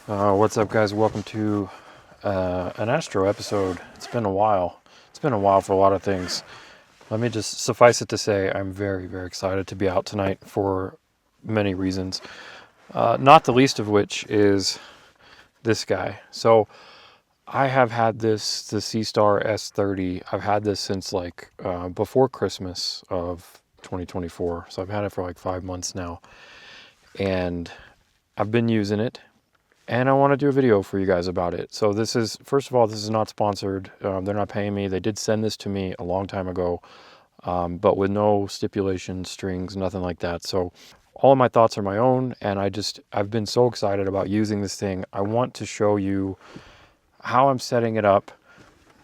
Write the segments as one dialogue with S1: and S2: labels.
S1: What's up, guys? Welcome to an Astro episode. It's been a while. It's been a while for a lot of things. Let me just suffice it to say I'm very, very excited to be out tonight for many reasons. Not the least of which is this guy. So I have had the C-Star S30. I've had this since before Christmas of 2024. So I've had it for like 5 months now. And I've been using it. And I want to do a video for you guys about it. So this is, first of all, this is not sponsored. They're not paying me. They did send this to me a long time ago, but with no stipulations, strings, nothing like that. So all of my thoughts are my own, and I've been so excited about using this thing. I want to show you how I'm setting it up.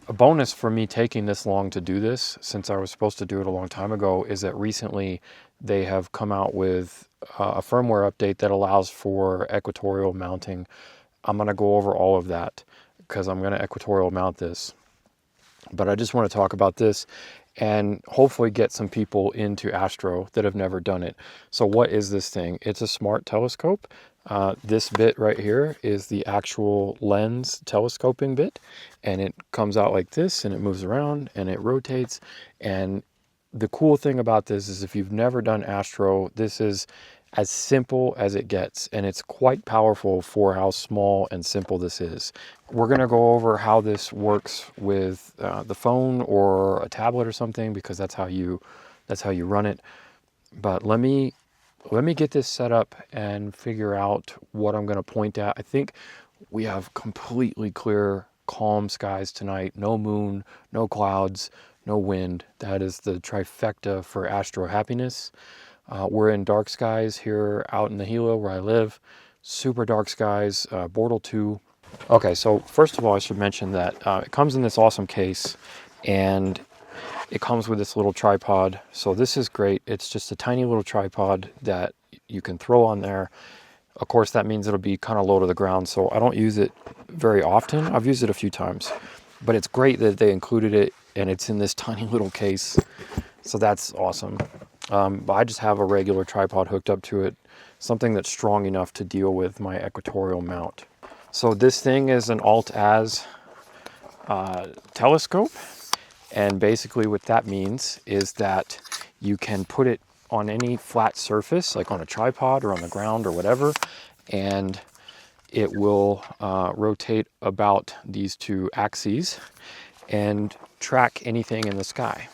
S1: A bonus for me taking this long to do this, since I was supposed to do it a long time ago, is that recently they have come out with a firmware update that allows for equatorial mounting. I'm going to go over all of that because I'm going to equatorial mount this. But I just want to talk about this and hopefully get some people into Astro that have never done it. So what is this thing? It's a smart telescope. This bit right here is the actual lens telescoping bit, and it comes out like this, and it moves around and it rotates. And the cool thing about this is if you've never done Astro, this is as simple as it gets, and it's quite powerful for how small and simple this is. We're going to go over how this works with the phone or a tablet or something, because that's how you run it. But let me get this set up and figure out what I'm going to point at. I think we have completely clear, calm skies tonight. No moon, no clouds, no wind. That is the trifecta for Astro happiness. We're in dark skies here out in the Gila where I live. Super dark skies, Bortle 2. Okay, so first of all, I should mention that it comes in this awesome case, and it comes with this little tripod. So this is great. It's just a tiny little tripod that you can throw on there. Of course, that means it'll be kind of low to the ground, so I don't use it very often. I've used it a few times, but it's great that they included it, and it's in this tiny little case. So that's awesome. But I just have a regular tripod hooked up to it, something that's strong enough to deal with my equatorial mount. So this thing is an alt-az telescope, and basically what that means is that you can put it on any flat surface, like on a tripod or on the ground or whatever, and it will rotate about these two axes and track anything in the sky.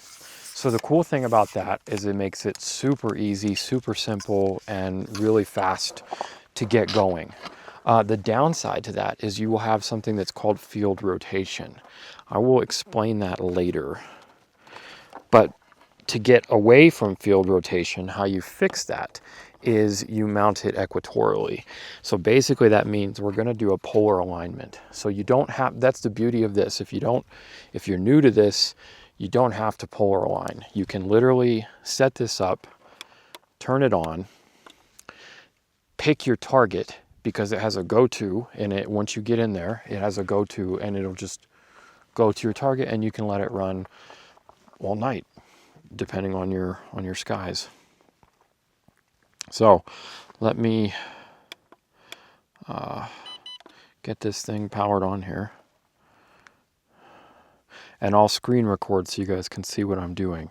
S1: So the cool thing about that is it makes it super easy, super simple, and really fast to get going. The downside to that is you will have something that's called field rotation. I will explain that later. But to get away from field rotation, how you fix that is you mount it equatorially. So basically that means we're going to do a polar alignment. So you don't have, that's the beauty of this. If you're new to this, you don't have to polar align. You can literally set this up, turn it on, pick your target, because it has a go-to in it. Once you get in there, it has a go-to, and it'll just go to your target, and you can let it run all night, depending on your skies. So let me get this thing powered on here. And I'll screen record so you guys can see what I'm doing.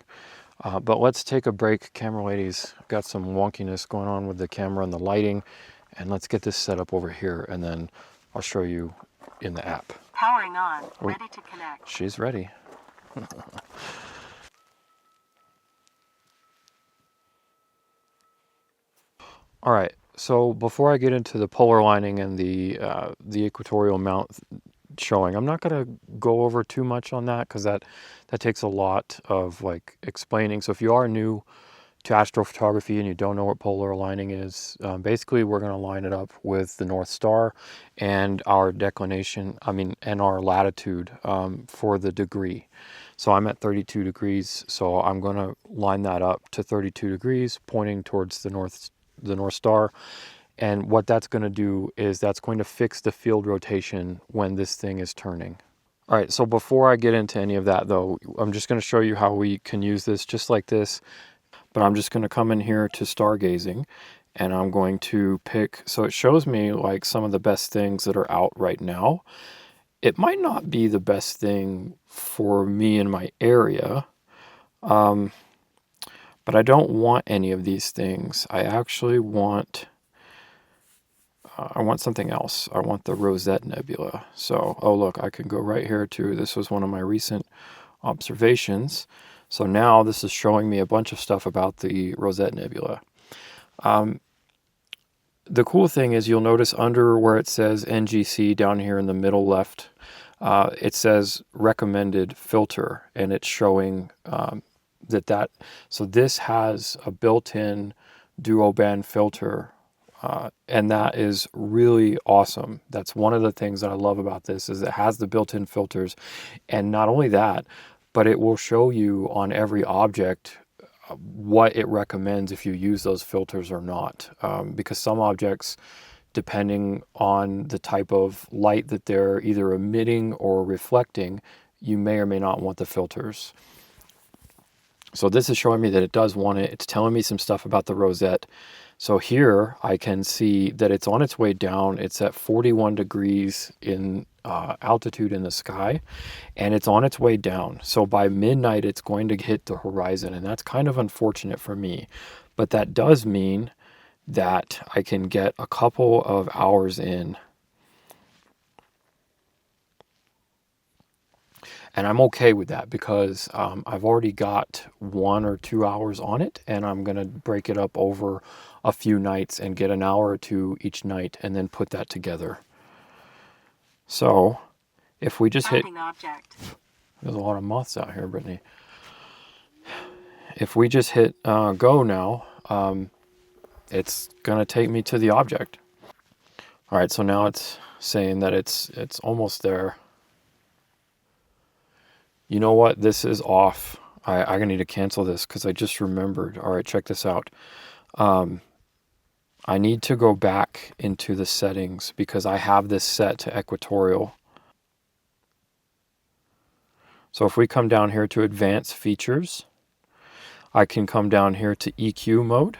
S1: But let's take a break, camera ladies. I've got some wonkiness going on with the camera and the lighting. And let's get this set up over here, and then I'll show you in the app.
S2: Powering on, ready to connect.
S1: She's ready. All right, so before I get into the polar lining and the equatorial mount showing, I'm not going to go over too much on that, because that takes a lot of explaining. So if you are new to astrophotography and you don't know what polar aligning is, basically we're going to line it up with the North Star and our declination, and our latitude for the degree. So I'm at 32 degrees, so I'm going to line that up to 32 degrees, pointing towards the North Star. And what that's going to do is that's going to fix the field rotation when this thing is turning. All right, so before I get into any of that, though, I'm just going to show you how we can use this just like this. But I'm just going to come in here to stargazing, and I'm going to pick, so it shows me like some of the best things that are out right now. It might not be the best thing for me in my area, but I don't want any of these things. I actually want something else. I want the Rosette Nebula. So, oh look, I can go right here too. This was one of my recent observations. So now this is showing me a bunch of stuff about the Rosette Nebula. The cool thing is you'll notice under where it says NGC down here in the middle left, it says recommended filter, and it's showing so this has a built-in dual band filter, and that is really awesome. That's one of the things that I love about this, is it has the built-in filters, and not only that, but it will show you on every object what it recommends if you use those filters or not. Because some objects, depending on the type of light that they're either emitting or reflecting, you may or may not want the filters. So this is showing me that it does want it. It's telling me some stuff about the Rosette. So here I can see that it's on its way down. It's at 41 degrees in altitude in the sky, and it's on its way down. So by midnight, it's going to hit the horizon, and that's kind of unfortunate for me. But that does mean that I can get a couple of hours in. And I'm okay with that because I've already got 1 or 2 hours on it, and I'm going to break it up over a few nights and get an hour or two each night and then put that together. So if we just hit... There's a lot of moths out here, Brittany. If we just hit go now, it's going to take me to the object. All right, so now it's saying that it's almost there. You know what? This is off. I need to cancel this because I just remembered. All right, check this out. I need to go back into the settings because I have this set to equatorial. So if we come down here to advanced features, I can come down here to EQ mode.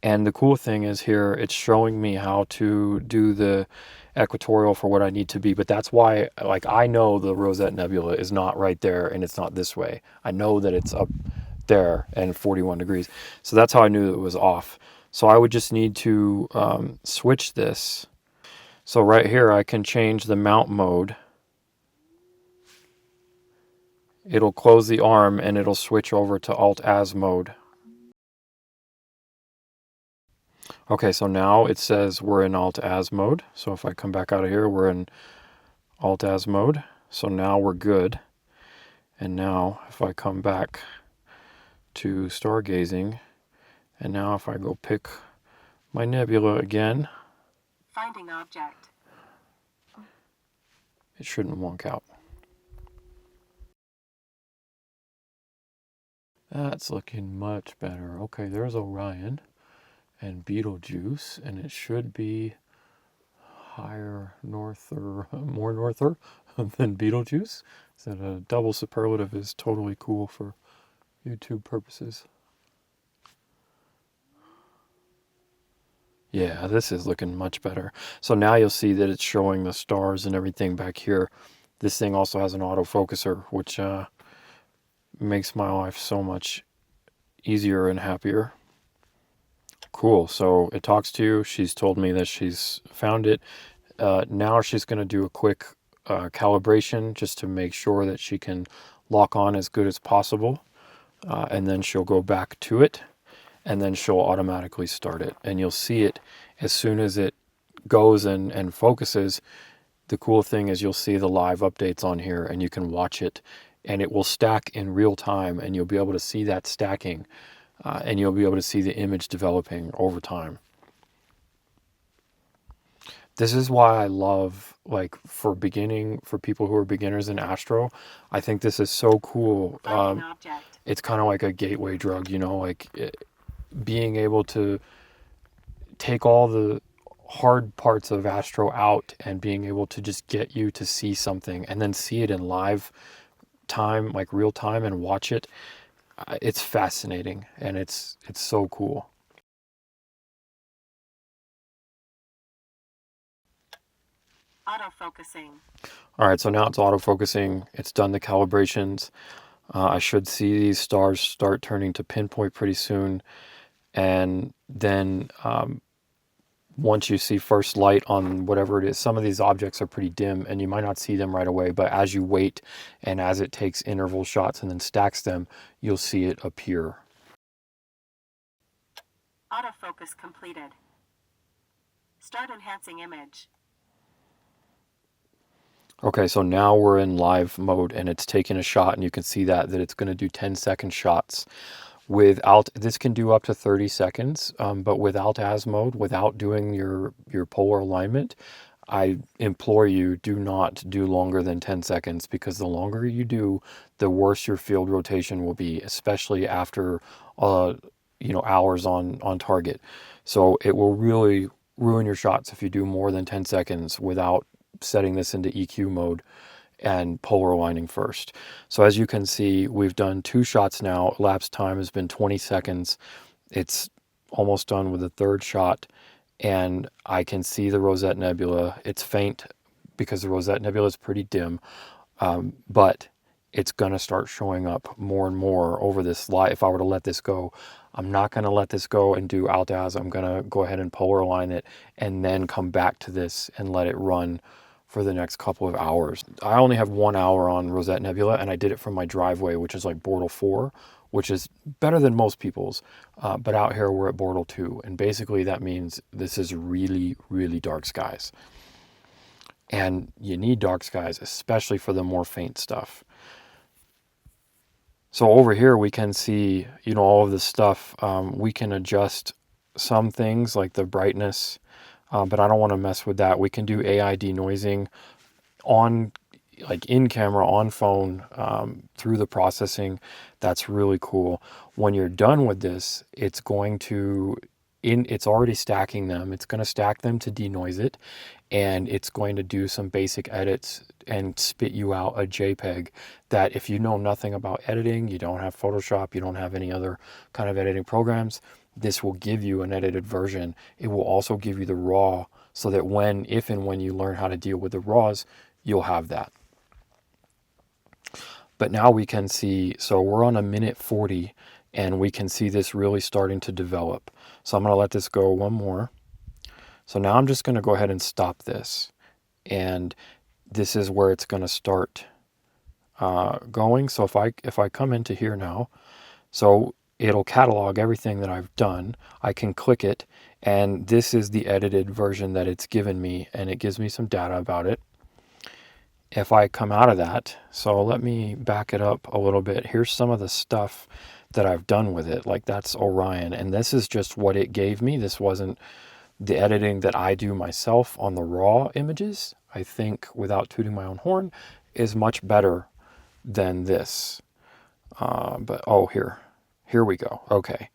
S1: And the cool thing is here, it's showing me how to do the equatorial for what I need to be. But that's why, like, I know the Rosette Nebula is not right there and it's not this way. I know that it's up there and 41 degrees. So that's how I knew it was off. So I would just need to switch this. So right here, I can change the mount mode. It'll close the arm and it'll switch over to Alt-Az mode. Okay, so now it says we're in Alt-Az mode. So if I come back out of here, we're in Alt-Az mode. So now we're good. And now if I come back to stargazing, and now if I go pick my nebula again,
S2: Finding object.
S1: it shouldn't wonk out. That's looking much better. Okay, there's Orion and Betelgeuse, and it should be higher north or more norther than Betelgeuse. So a double superlative is totally cool for YouTube purposes. Yeah, this is looking much better. So now you'll see that it's showing the stars and everything back here. This thing also has an autofocuser, which makes my life so much easier and happier. Cool. So it talks to you. She's told me that she's found it. Now she's going to do a quick calibration just to make sure that she can lock on as good as possible. And then she'll go back to it, and then she'll automatically start it. And you'll see it as soon as it goes and focuses. The cool thing is you'll see the live updates on here, and you can watch it, and it will stack in real time, and you'll be able to see that stacking, and you'll be able to see the image developing over time. This is why I love, like, for people who are beginners in astro, I think this is so cool. It's kind of like a gateway drug, being able to take all the hard parts of astro out and being able to just get you to see something and then see it in live time, like real time, and watch it. It's fascinating, and it's so cool.
S2: Autofocusing.
S1: All right, so now it's autofocusing. It's done the calibrations. I should see these stars start turning to pinpoint pretty soon. And then once you see first light on whatever it is, some of these objects are pretty dim and you might not see them right away. But as you wait and as it takes interval shots and then stacks them, you'll see it appear.
S2: Autofocus completed. Start enhancing image.
S1: Okay, so now we're in live mode and it's taking a shot, and you can see that it's going to do 10-second shots. This can do up to 30 seconds, but without as mode, without doing your polar alignment, I implore you, do not do longer than 10 seconds, because the longer you do, the worse your field rotation will be, especially after hours on target. So it will really ruin your shots if you do more than 10 seconds without setting this into EQ mode and polar aligning first. So as you can see, we've done 2 shots now. Elapsed time has been 20 seconds. It's almost done with the third shot, and I can see the Rosette Nebula. It's faint because the Rosette Nebula is pretty dim, but it's going to start showing up more and more over this light. If I were to let this go, I'm not going to let this go and do alt-az. I'm going to go ahead and polar align it and then come back to this and let it run for the next couple of hours. I only have 1 hour on Rosette Nebula, and I did it from my driveway, which is like Bortle 4, which is better than most people's. But out here, we're at Bortle 2. And basically that means this is really, really dark skies. And you need dark skies, especially for the more faint stuff. So over here, we can see, all of this stuff. We can adjust some things like the brightness, but I don't want to mess with that. We can do AI denoising in camera, on phone, through the processing. That's really cool. When you're done with this, it's already stacking them. It's going to stack them to denoise it, and it's going to do some basic edits and spit you out a JPEG that, if you know nothing about editing, you don't have Photoshop, you don't have any other kind of editing programs, this will give you an edited version. It will also give you the RAW, so that if and when you learn how to deal with the RAWs, you'll have that. But now we can see, so we're on 1:40, and we can see this really starting to develop. So I'm going to let this go one more. So now I'm just going to go ahead and stop this. And this is where it's going to start going. So if I come into here now, so it'll catalog everything that I've done. I can click it, and this is the edited version that it's given me, and it gives me some data about it. If I come out of that, so let me back it up a little bit. Here's some of the stuff that I've done with it. Like, that's Orion, and this is just what it gave me. This wasn't the editing that I do myself on the raw images. I think, without tooting my own horn, is much better than this. Here we go. Okay,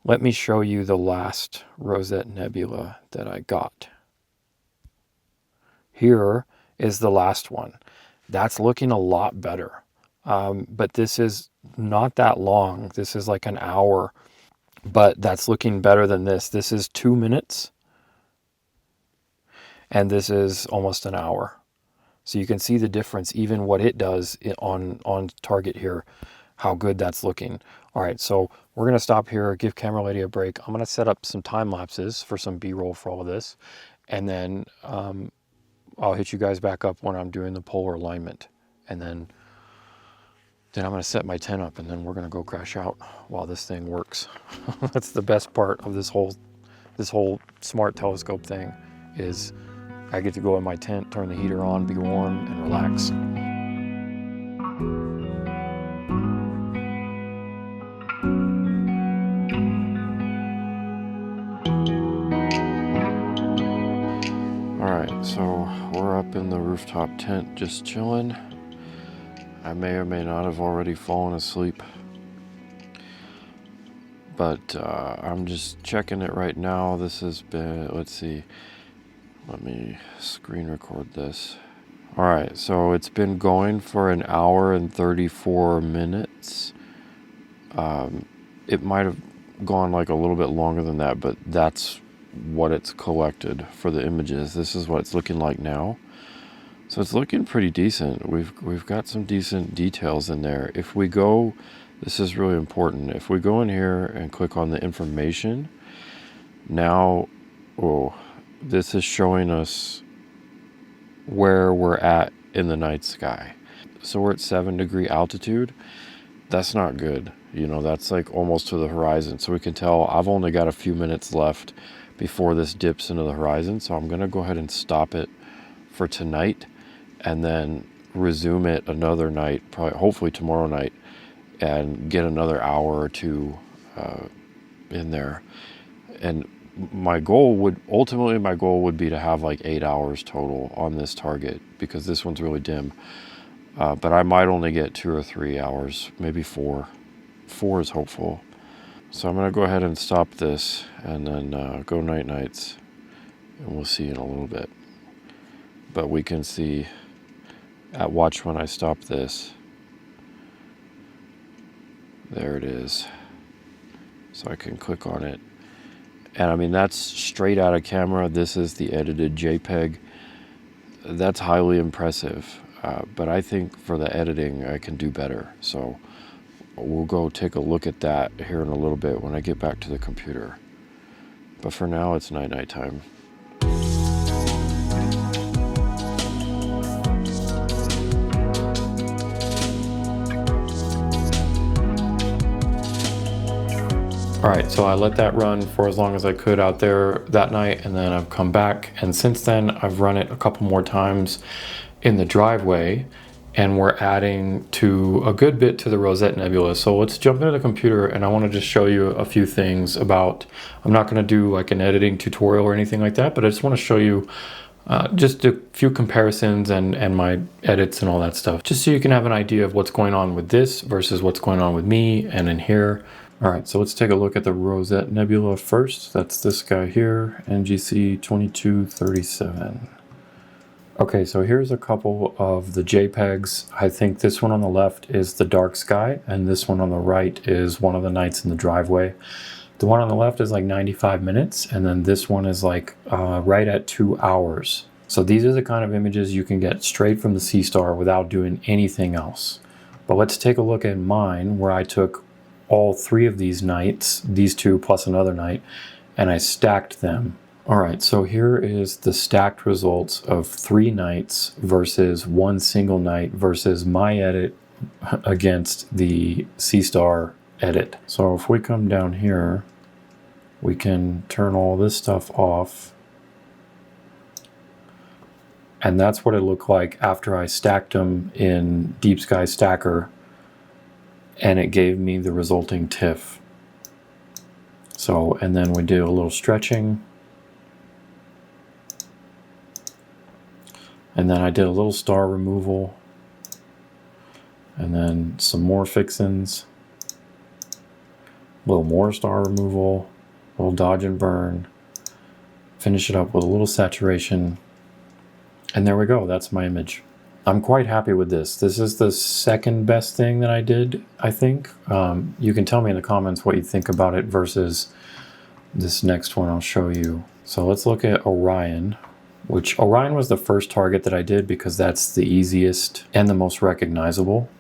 S1: let me show you the last Rosette Nebula that I got. Here is the last one. That's looking a lot better. But this is not that long. This is like an hour, but that's looking better than this. This is 2 minutes, and this is almost an hour. So you can see the difference, even what it does on target here, how good that's looking. All right, so we're going to stop here, give Camera Lady a break. I'm going to set up some time lapses for some B-roll for all of this, and then I'll hit you guys back up when I'm doing the polar alignment, and then I'm going to set my tent up, and then we're going to go crash out while this thing works. That's the best part of this whole smart telescope thing, is I get to go in my tent, turn the heater on, be warm, and relax. Alright, so we're up in the rooftop tent just chilling. I may or may not have already fallen asleep, but I'm just checking it right now. This has been, let's see, let me screen record this. Alright, so it's been going for 1 hour and 34 minutes. It might have gone like a little bit longer than that, but that's what it's collected for the images. This is what it's looking like now. So it's looking pretty decent. We've got some decent details in there. If we go, this is really important. If we go in here and click on the information, now, oh, this is showing us where we're at in the night sky. So we're at 7-degree altitude. That's not good. You know, that's like almost to the horizon. So we can tell I've only got a few minutes left before this dips into the horizon. So I'm going to go ahead and stop it for tonight and then resume it another night, probably hopefully tomorrow night, and get another hour or two in there. And my goal would be to have like 8 hours total on this target, because this one's really dim. But I might only get 2 or 3 hours, maybe 4. 4 is hopeful. So I'm going to go ahead and stop this and then go nights, and we'll see in a little bit. But we can see watch when I stop this. There it is. So I can click on it. And I mean, that's straight out of camera. This is the edited JPEG. That's highly impressive. But I think for the editing, I can do better. So we'll go take a look at that here in a little bit when I get back to the computer. But for now, it's night time. All right, so I let that run for as long as I could out there that night, and then I've come back, and since then I've run it a couple more times in the driveway, and we're adding to a good bit to the Rosette Nebula. So let's jump into the computer, and I want to just show you a few things about, I'm not going to do like an editing tutorial or anything like that, but I just want to show you just a few comparisons and my edits and all that stuff, just so you can have an idea of what's going on with this versus what's going on with me and in here. All right, so let's take a look at the Rosette Nebula first. That's this guy here, NGC 2237. Okay, so here's a couple of the JPEGs. I think this one on the left is the dark sky, and this one on the right is one of the nights in the driveway. The one on the left is like 95 minutes, and then this one is like right at 2 hours. So these are the kind of images you can get straight from the Seastar without doing anything else. But let's take a look at mine, where I took all 3 of these nights, these 2 plus another night, and I stacked them. All right, so here is the stacked results of 3 nights versus 1 single night versus my edit against the Seastar edit. So if we come down here, we can turn all this stuff off. And that's what it looked like after I stacked them in Deep Sky Stacker, and it gave me the resulting TIFF. So, and then we do a little stretching. And then I did a little star removal. And then some more fixins. A little more star removal. A little dodge and burn. Finish it up with a little saturation. And there we go, that's my image. I'm quite happy with this. This is the second best thing that I did, I think. You can tell me in the comments what you think about it versus this next one I'll show you. So let's look at Orion, which Orion was the first target that I did because that's the easiest and the most recognizable.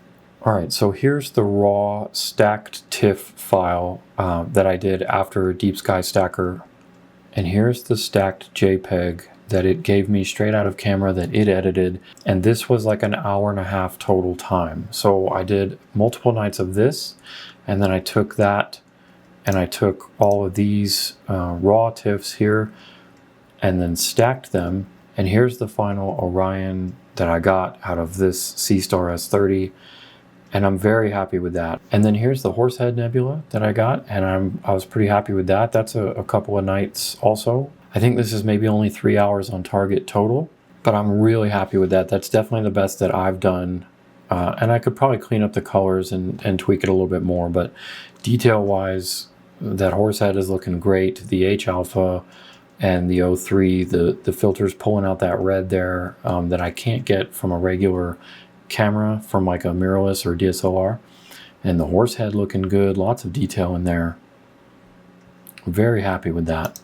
S1: All right, so here's the raw stacked TIFF file that I did after Deep Sky Stacker. And here's the stacked JPEG that it gave me straight out of camera that it edited, and this was like an hour and a half total time. So I did multiple nights of this, and then I took that and I took all of these raw TIFFs here and then stacked them, and here's the final Orion that I got out of this Seastar S30, and I'm very happy with that. And then here's the Horsehead Nebula that I got, and I was pretty happy with that. That's a couple of nights also. I think this is maybe only 3 hours on target total, but I'm really happy with that. That's definitely the best that I've done. And I could probably clean up the colors and tweak it a little bit more, but detail-wise, that Horsehead is looking great. The H-alpha and the O3, the filter's pulling out that red there that I can't get from a regular camera from like a mirrorless or DSLR. And the Horsehead looking good, lots of detail in there. Very happy with that.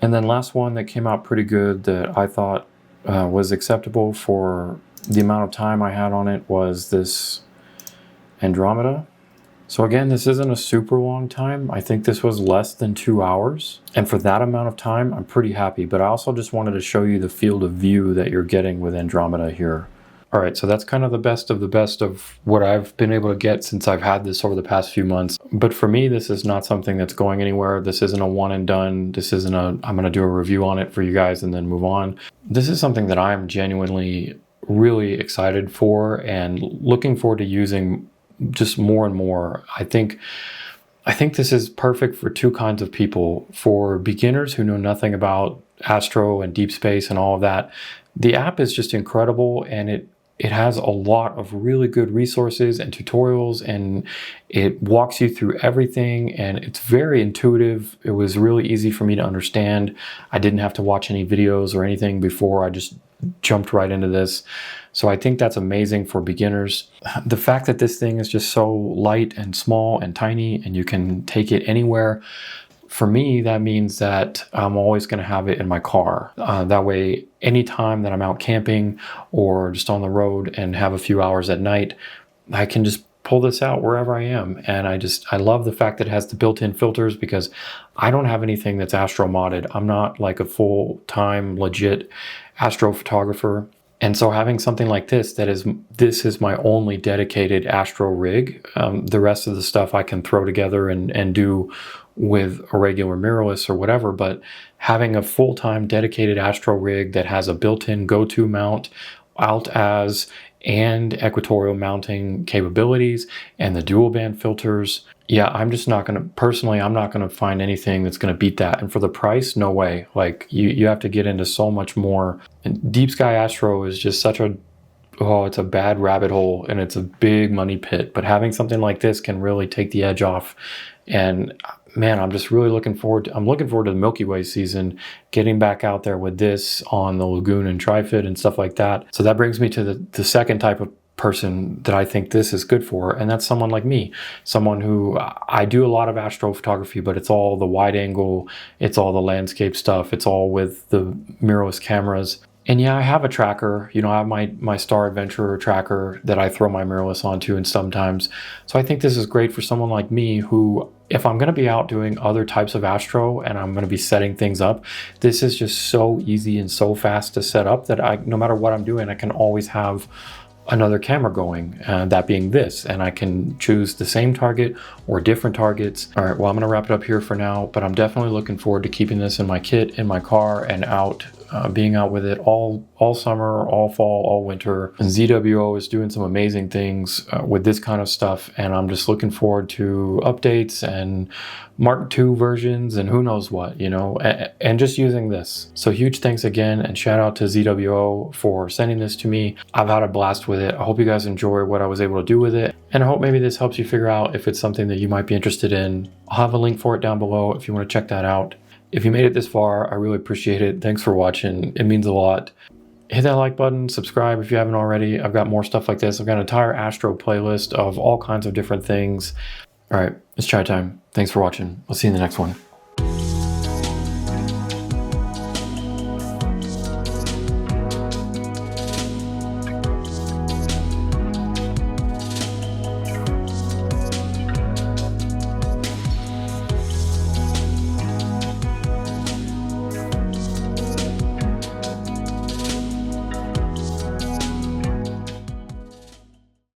S1: And then last one that came out pretty good that I thought was acceptable for the amount of time I had on it was this Andromeda. So again, this isn't a super long time. I think this was less than 2 hours. And for that amount of time, I'm pretty happy. But I also just wanted to show you the field of view that you're getting with Andromeda here. All right, so that's kind of the best of what I've been able to get since I've had this over the past few months. But for me, this is not something that's going anywhere. This isn't a one and done. This isn't I'm gonna do a review on it for you guys and then move on. This is something that I'm genuinely really excited for and looking forward to using just more and more. I think this is perfect for two kinds of people. For beginners who know nothing about astro and deep space and all of that, the app is just incredible, and it has a lot of really good resources and tutorials, and it walks you through everything, and it's very intuitive. It was really easy for me to understand. I didn't have to watch any videos or anything before. I just jumped right into this. So I think that's amazing for beginners. The fact that this thing is just so light and small and tiny and you can take it anywhere, for me, that means that I'm always going to have it in my car. That way, anytime that I'm out camping or just on the road and have a few hours at night, I can just pull this out wherever I am. And I love the fact that it has the built-in filters, because I don't have anything that's astro modded. I'm not like a full-time legit astrophotographer. And so having something like this is my only dedicated astro rig. The rest of the stuff I can throw together and do with a regular mirrorless or whatever, but having a full-time dedicated astro rig that has a built-in go-to mount, alt-as, and equatorial mounting capabilities, and the dual band filters, yeah, I'm not gonna find anything that's gonna beat that. And for the price, no way. Like, you have to get into so much more. And Deep Sky Astro is just it's a bad rabbit hole, and it's a big money pit. But having something like this can really take the edge off. And man, I'm just really looking forward to the Milky Way season, getting back out there with this on the Lagoon and Trifid and stuff like that. So that brings me to the second type of person that I think this is good for, and that's someone like me, someone who I do a lot of astrophotography, but it's all the wide angle, it's all the landscape stuff, it's all with the mirrorless cameras. And yeah, I have a tracker. I have my Star Adventurer tracker that I throw my mirrorless onto, and sometimes. So I think this is great for someone like me who, if I'm going to be out doing other types of astro and I'm going to be setting things up, this is just so easy and so fast to set up that no matter what I'm doing, I can always have another camera going, that being this, and I can choose the same target or different targets. All right, well, I'm going to wrap it up here for now, but I'm definitely looking forward to keeping this in my kit, in my car, and being out with it all summer, all fall, all winter. And ZWO is doing some amazing things with this kind of stuff, and I'm just looking forward to updates and Mark II versions and who knows what, and just using this. So huge thanks again, and shout out to ZWO for sending this to me. I've had a blast with it. I hope you guys enjoy what I was able to do with it, and I hope maybe this helps you figure out if it's something that you might be interested in. I'll have a link for it down below if you want to check that out. If you made it this far, I really appreciate it. Thanks for watching. It means a lot. Hit that like button, subscribe if you haven't already. I've got more stuff like this. I've got an entire astro playlist of all kinds of different things. All right, it's chai time. Thanks for watching. I'll see you in the next one.